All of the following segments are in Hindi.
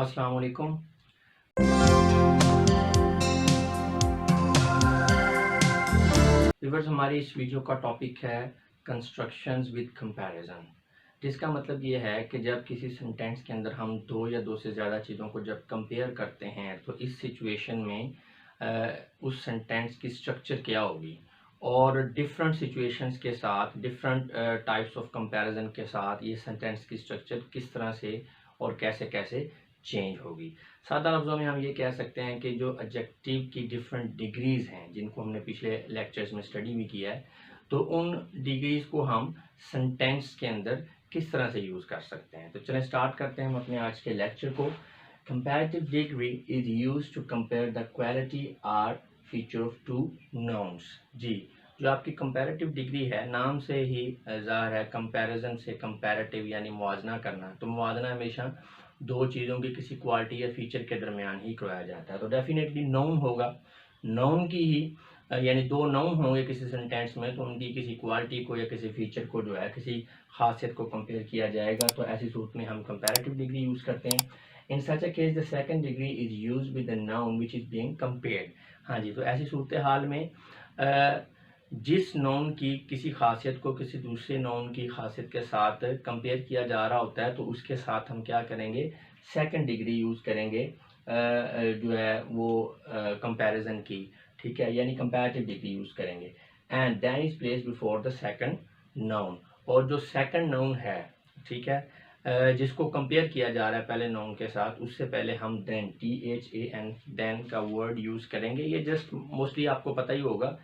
अस्सलाम वालेकुम। व्यूअर्स, हमारी इस वीडियो का टॉपिक है कंस्ट्रक्शंस विद कंपैरिजन, जिसका मतलब ये है कि जब किसी सेंटेंस के अंदर हम दो या दो से ज़्यादा चीज़ों को जब कंपेयर करते हैं तो इस सिचुएशन में उस सेंटेंस की स्ट्रक्चर क्या होगी और डिफरेंट सिचुएशंस के साथ डिफरेंट टाइप्स ऑफ कंपैरिजन के साथ ये सेंटेंस की स्ट्रक्चर किस तरह से और कैसे कैसे चेंज होगी। सादा लफ्ज़ों में हम ये कह सकते हैं कि जो एडजेक्टिव की डिफरेंट डिग्रीज़ हैं जिनको हमने पिछले लेक्चर्स में स्टडी भी किया है, तो उन डिग्रीज़ को हम सेंटेंस के अंदर किस तरह से यूज़ कर सकते हैं। तो चलें स्टार्ट करते हैं हम अपने आज के लेक्चर को। Comparative degree is used to compare the quality or feature of two nouns. जी, जो आपकी कंपैरेटिव डिग्री है, नाम से ही ज़ाहिर है कंपैरिजन से कंपैरेटिव यानी मुवाजना करना। तो मुवाजना हमेशा दो चीज़ों की किसी क्वालिटी या फीचर के दरमियान ही करवाया जाता है। तो डेफिनेटली नाउन होगा, नाउन की ही यानी दो नाउन होंगे किसी सेंटेंस में, तो उनकी किसी क्वालिटी को या किसी फीचर को जो है किसी खासियत को कंपेयर किया जाएगा। तो ऐसी सूरत में हम कंपैरेटिव डिग्री यूज़ करते हैं। In such a case the second degree is use with the noun which is being compared. हाँ जी, तो ऐसी सूरत हाल में जिस नाउन की किसी खासियत को किसी दूसरे नाउन की खासियत के साथ कंपेयर किया जा रहा होता है, तो उसके साथ हम क्या करेंगे, सेकंड डिग्री यूज़ करेंगे जो है वो कंपैरिजन की, ठीक है, यानी कंपैरेटिव डिग्री यूज़ करेंगे। And then is place before the second noun, और जो सेकंड नाउन है, ठीक है, जिसको कंपेयर किया जा रहा है पहले नाउन के साथ, उससे पहले हम देन THAN देन का वर्ड यूज़ करेंगे। ये जस्ट मोस्टली आपको पता ही होगा,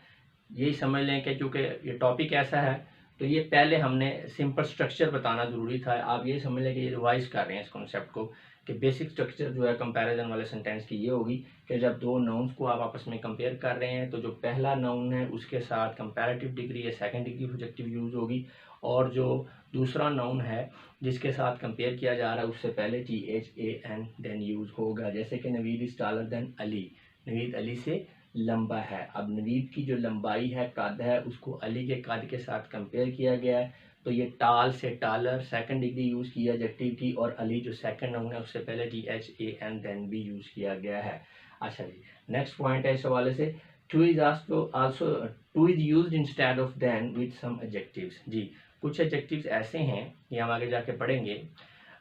यही समझ लें कि चूँकि ये टॉपिक ऐसा है तो ये पहले हमने सिंपल स्ट्रक्चर बताना ज़रूरी था। आप ये समझ लें कि ये रिवाइज कर रहे हैं इस कॉन्सेप्ट को, कि बेसिक स्ट्रक्चर जो है कंपैरिजन वाले सेंटेंस की ये होगी कि जब दो नाउन्स को आप आपस में कंपेयर कर रहे हैं तो जो पहला नाउन है उसके साथ कंपैरेटिव डिग्री या सेकंड डिग्री ऑब्जेक्टिव यूज़ होगी, और जो दूसरा नाउन है जिसके साथ कंपेयर किया जा रहा है उससे पहले THAN देन यूज़ होगा। जैसे कि Naveed is taller than Ali, Naveed Ali से लंबा है। अब नवीद की जो लंबाई है, कद है, उसको अली के कद के साथ कंपेयर किया गया है, तो ये टाल से टालर सेकंड डिग्री यूज़ किया एडजेक्टिव की, और अली जो सेकंड नाउन है उससे पहले THAN देन भी यूज़ किया गया है। अच्छा जी, नेक्स्ट पॉइंट है इस हवाले से, to is also to is used instead of than with some adjectives. जी, कुछ एडजेक्टिव्स ऐसे हैं, ये हम आगे जाके पढ़ेंगे,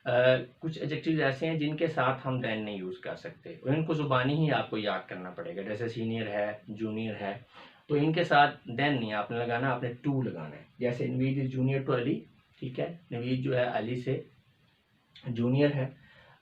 कुछ एडजेक्टिव्स ऐसे हैं जिनके साथ हम देन नहीं यूज़ कर सकते, और इनको ज़ुबानी ही आपको याद करना पड़ेगा। जैसे सीनियर है, जूनियर है, तो इनके साथ देन नहीं आपने लगाना, आपने टू लगाना है। जैसे Naveed is junior to Ali, ठीक है, नवीद जो है अली से जूनियर है।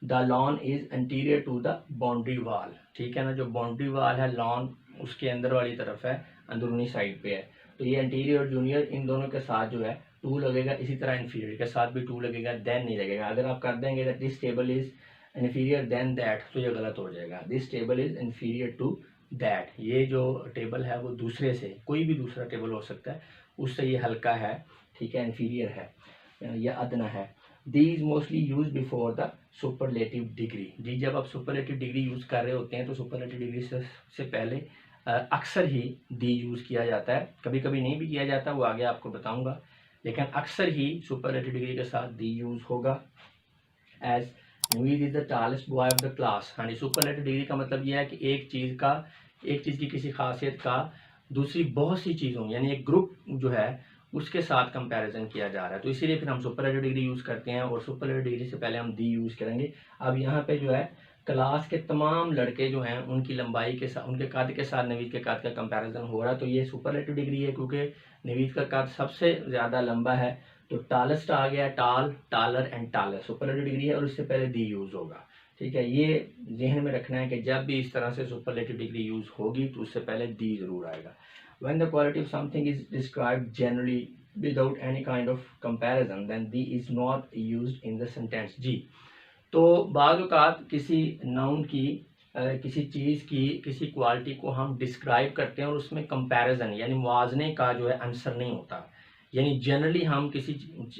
The lawn is anterior to the boundary wall, ठीक है ना, जो बाउंड्री वाल है लॉन उसके अंदर वाली तरफ है, अंदरूनी साइड पे है, तो ये एंटीरियर और जूनियर इन दोनों के साथ जो है टू लगेगा। इसी तरह इन्फीरियर के साथ भी टू लगेगा, देन नहीं लगेगा। अगर आप कर देंगे that this table is inferior than that, तो ये गलत हो जाएगा। This table is inferior to that, ये जो टेबल है वो दूसरे से, कोई भी दूसरा टेबल हो सकता है, उससे ये हल्का है, ठीक है, इन्फीरियर है या अदना है। These mostly use before the superlative degree. जी, जब आप सुपरलेटिव डिग्री यूज़ कर रहे होते हैं तो सुपरलेटिव डिग्री से पहले अक्सर ही दी यूज़ किया जाता है, कभी कभी नहीं भी किया जाता, वो आगे आपको बताऊंगा, लेकिन अक्सर ही सुपरलेटिव डिग्री के साथ दी यूज़ होगा। As Naveed is the tallest boy of the class. हाँ जी, सुपरलेटिव डिग्री का मतलब यह है कि एक चीज़ की किसी खासियत का दूसरी बहुत सी चीज़ों यानी एक ग्रुप जो है उसके साथ कंपैरिजन किया जा रहा है, तो इसीलिए फिर हम सुपरलेटिव डिग्री यूज़ करते हैं, और सुपरलेटिव डिग्री से पहले हम दी यूज़ करेंगे। अब यहाँ पे जो है क्लास के तमाम लड़के जो हैं उनकी लंबाई के साथ, उनके कद के साथ नवीद के कद का कंपैरिजन हो रहा है, तो ये सुपरलेटिव डिग्री है क्योंकि नवीद का कद सबसे ज़्यादा लंबा है। तो टालेस्ट आ गया, टाल, taller and taller superlative degree है, और इससे पहले दी यूज़ होगा, ठीक है। ये जहन में रखना है कि जब भी इस तरह से सुपरलेटिव डिग्री यूज़ होगी तो उससे पहले दी ज़रूर आएगा। When the quality of something is described generally without any kind of comparison, then the is not used in the sentence। जी, तो बाद औक़ात किसी नाउन की किसी चीज़ की किसी क्वालिटी को हम डिस्क्राइब करते हैं और उसमें कंपैरिजन यानी मुवाज़ने का जो है आंसर नहीं होता, यानी जनरली हम किसी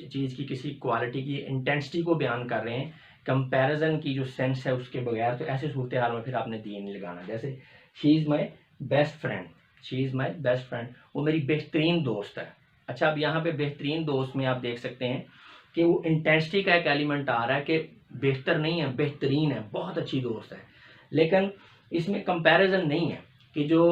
चीज़ की किसी क्वालिटी की इंटेंसिटी को बयान कर रहे हैं, कंपैरिजन की जो सेंस है उसके बगैर, तो ऐसे सूरत हाल में फिर आपने दी नहीं लगाना। जैसे she is my best friend, she is my best friend, वो मेरी बेहतरीन दोस्त है। अच्छा, अब यहाँ पे बेहतरीन दोस्त में आप देख सकते हैं कि वो इंटेंसिटी का एक एलिमेंट आ रहा है कि बेहतर नहीं है, बेहतरीन है, बहुत अच्छी दोस्त है। लेकिन इसमें कंपैरिजन नहीं है कि जो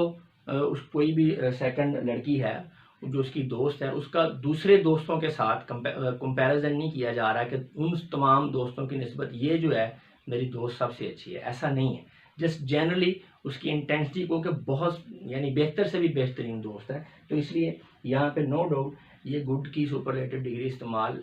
उस कोई भी सेकंड लड़की है जो उसकी दोस्त है उसका दूसरे दोस्तों के साथ कंपैरिजन नहीं किया जा रहा है कि उन तमाम दोस्तों की निस्बत ये जो है मेरी दोस्त सबसे अच्छी है, ऐसा नहीं है। जस्ट जनरली उसकी इंटेंसिटी को कि बहुत यानी बेहतर से भी बेहतरीन दोस्त है। तो इसलिए यहाँ पे नो डाउट ये गुड की सुपरलेटिव डिग्री इस्तेमाल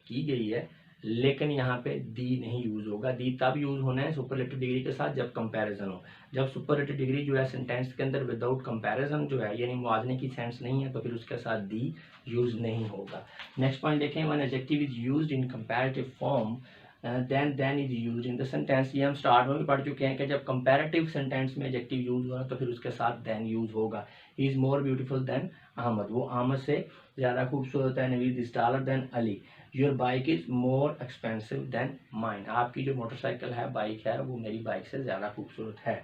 की गई है, लेकिन यहाँ पे दी नहीं यूज़ होगा। दी तब यूज़ होना है सुपरलेटिव डिग्री के साथ जब कंपैरिजन हो। जब सुपरलेटिव डिग्री जो है सेंटेंस के अंदर विदाउट कंपैरिजन जो है यानी मुआवजे की सेंस नहीं है तो फिर उसके साथ दी यूज़ नहीं होगा। नेक्स्ट पॉइंट देखें, when adjective is used in comparative form then is use in the sentence. ये हम स्टार्ट में भी पढ़ चुके हैं कि जब कंपैरेटिव सेंटेंस में एडजेक्टिव यूज हो रहा है तो फिर उसके साथ देन यूज होगा। He is more beautiful than Ahmed, वो अहमद से ज़्यादा खूबसूरत है। Naveed is taller than Ali. Your bike is more expensive than mine, आपकी जो मोटरसाइकिल है बाइक है वो मेरी बाइक से ज़्यादा खूबसूरत है।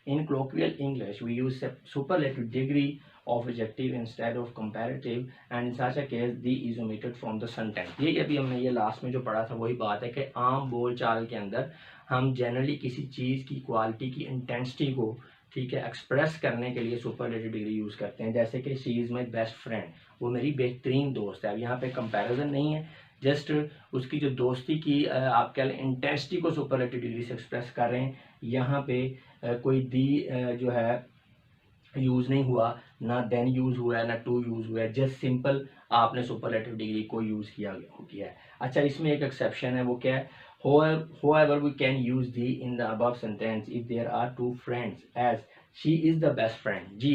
इन colloquial English we use superlative degree of adjective instead of comparative and in such a case the is omitted from the sentence। ये अभी हमने ये लास्ट में जो पढ़ा था वही बात है कि आम बोल चाल के अंदर हम जनरली किसी चीज़ की क्वालिटी की इंटेंसिटी को ठीक है एक्सप्रेस करने के लिए सुपरलेटिव डिग्री यूज़ करते हैं। जैसे कि she is my best friend, वो मेरी बेहतरीन दोस्त है। अब यहाँ पे कंपैरिजन नहीं है, जस्ट उसकी जो दोस्ती की आप कह लें इंटेंसिटी को सुपरलेटिव डिग्री से एक्सप्रेस कर रहे हैं। यहाँ पे कोई दी जो है यूज़ नहीं हुआ, ना देन यूज़ हुआ है, ना टू यूज़ हुआ है, जस्ट सिंपल आपने सुपरलेटिव डिग्री को यूज़ किया है। अच्छा, इसमें एक एक्सेप्शन है, वो क्या है, however we can use the in the above sentence if there are two friends as she is the best friend। जी,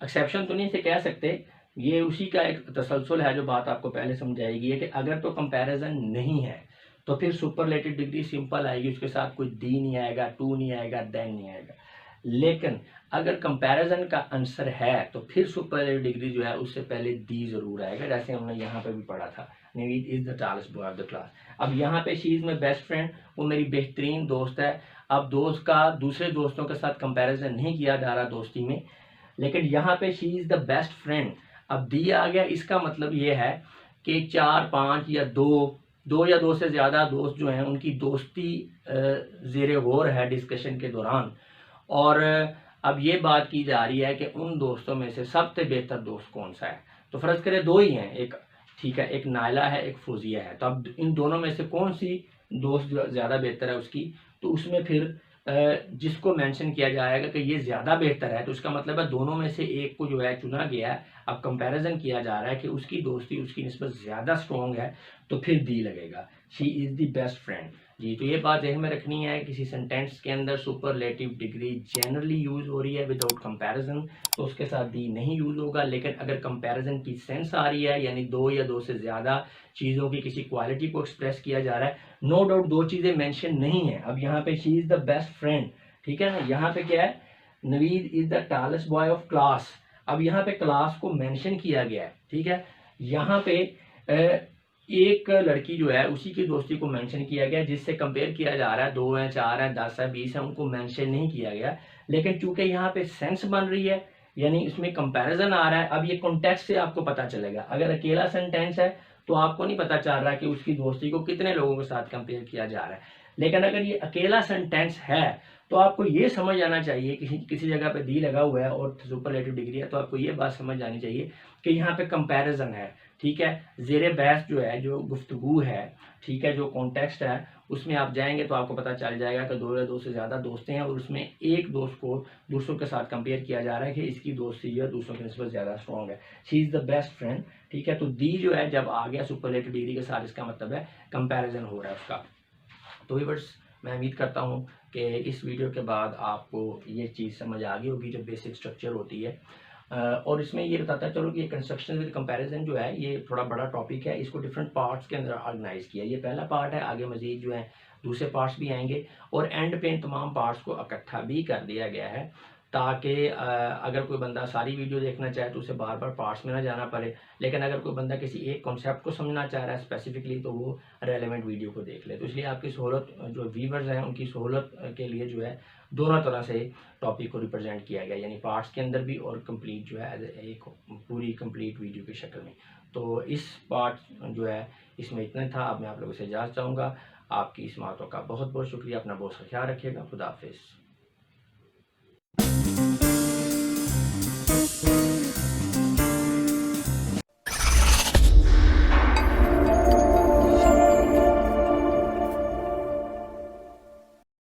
एक्सेप्शन तो नहीं से कह सकते, ये उसी का एक तसलसल है जो बात आपको पहले समझाएगी है कि अगर तो कंपैरिजन नहीं है तो फिर सुपरलेटिव डिग्री सिंपल आएगी, उसके साथ कोई दी नहीं आएगा, टू नहीं आएगा, देन नहीं आएगा। लेकिन अगर कंपैरिजन का आंसर है तो फिर सुपरलेटिव डिग्री जो है उससे पहले दी जरूर आएगा, जैसे हमने यहाँ पे भी पढ़ा था, Naveed is the tallest boy of the class. अब यहाँ पे she is my best friend, वो मेरी बेहतरीन दोस्त है। अब दोस्त का दूसरे दोस्तों के साथ कंपैरिजन नहीं किया जा रहा दोस्ती में, लेकिन यहाँ पे she is the best friend. अब दी आ गया, इसका मतलब ये है कि 4, 5 या 2 या 2 से ज़्यादा दोस्त जो हैं उनकी दोस्ती ज़ेर गौर है डिस्कशन के दौरान। और अब ये बात की जा रही है कि उन दोस्तों में से सबसे बेहतर दोस्त कौन सा है। तो फ़र्ज़ करें 2 ही हैं, एक ठीक है, एक नायला है, एक फौजिया है। तो अब इन दोनों में से कौन सी दोस्त ज़्यादा बेहतर है उसकी, तो उसमें फिर जिसको मेंशन किया जाएगा कि ये ज़्यादा बेहतर है तो उसका मतलब है दोनों में से एक को जो है चुना गया है। अब कंपैरिजन किया जा रहा है कि उसकी दोस्ती उसकी निस्बत ज़्यादा स्ट्रॉन्ग है तो फिर दी लगेगा, she is the best friend. जी, तो ये बात ध्यान में रखनी है, किसी सेंटेंस के अंदर सुपरलेटिव डिग्री जनरली यूज़ हो रही है विदाउट कंपैरिजन तो उसके साथ दी नहीं यूज़ होगा। लेकिन अगर कंपैरिजन की सेंस आ रही है यानी 2 या 2 से ज़्यादा चीज़ों की किसी क्वालिटी को एक्सप्रेस किया जा रहा है, नो डाउट 2 चीज़ें मेंशन नहीं है। अब यहाँ पे she is the best friend, ठीक है ना, यहाँ पे क्या है, Naveed is the tallest boy of class. अब यहाँ पे क्लास को मेंशन किया गया है, ठीक है। यहाँ पे एक लड़की जो है उसी की दोस्ती को मेंशन किया गया जिससे कंपेयर किया जा रहा है, 2 हैं, 4 हैं, 10 हैं, 20 हैं, उनको मेंशन नहीं किया गया। लेकिन चूंकि यहाँ पे सेंस बन रही है यानी इसमें कंपैरिजन आ रहा है। अब ये कॉन्टेक्स्ट से आपको पता चलेगा, अगर अकेला सेंटेंस है तो आपको नहीं पता चल रहा कि उसकी दोस्ती को कितने लोगों के साथ कंपेयर किया जा रहा है। लेकिन अगर ये अकेला सेंटेंस है तो आपको ये समझ आना चाहिए, किसी जगह पे दी लगा हुआ है और सुपरलेटिव डिग्री है तो आपको ये बात समझ आनी चाहिए कि यहाँ पे कंपैरिजन है, ठीक है। ज़ेरे बहस जो है, जो गुफ्तगू है, ठीक है, जो कॉन्टेक्स्ट है उसमें आप जाएंगे तो आपको पता चल जाएगा कि 2 या 2 से ज़्यादा दोस्त हैं और उसमें एक दोस्त को दूसरों के साथ कंपेयर किया जा रहा है कि इसकी दोस्ती जो है दूसरों की निस्बत ज़्यादा स्ट्रॉन्ग है, she is the best friend, ठीक है। तो दी जो है जब आ गया सुपरलेटिव डिग्री के साथ इसका मतलब है कंपैरिजन हो रहा है उसका। तो व्यूअर्स, मैं उम्मीद करता हूँ कि इस वीडियो के बाद आपको ये चीज़ समझ आ गई होगी जो बेसिक स्ट्रक्चर होती है। और इसमें ये बताता है चलो कि कंस्ट्रक्शन विद कंपैरिजन जो है ये थोड़ा बड़ा टॉपिक है, इसको डिफरेंट पार्ट्स के अंदर ऑर्गेनाइज किया। ये पहला पार्ट है, आगे मजीद जो है दूसरे पार्ट्स भी आएंगे और एंड पे इन तमाम पार्ट्स को इकट्ठा भी कर दिया गया है ताकि अगर कोई बंदा सारी वीडियो देखना चाहे तो उसे बार बार पार्ट्स में ना जाना पड़े, लेकिन अगर कोई बंदा किसी एक कॉन्सेप्ट को समझना चाह रहा है स्पेसिफिकली तो वो रेलेवेंट वीडियो को देख ले। तो इसलिए आपकी सहूलत, जो व्यूवर्स हैं उनकी सहूलत के लिए जो है दोनों तरह से टॉपिक को रिप्रेजेंट किया गया, यानी पार्ट्स के अंदर भी और कंप्लीट जो है एक पूरी कंप्लीट वीडियो की शक्ल में। तो इस पार्ट जो है इसमें इतना था। अब मैं आप लोगों से इजाज़त चाहूँगा। आपकी इस बातों का बहुत बहुत शुक्रिया। अपना बहुत सा ख्याल रखिएगा। खुदा हाफिज़।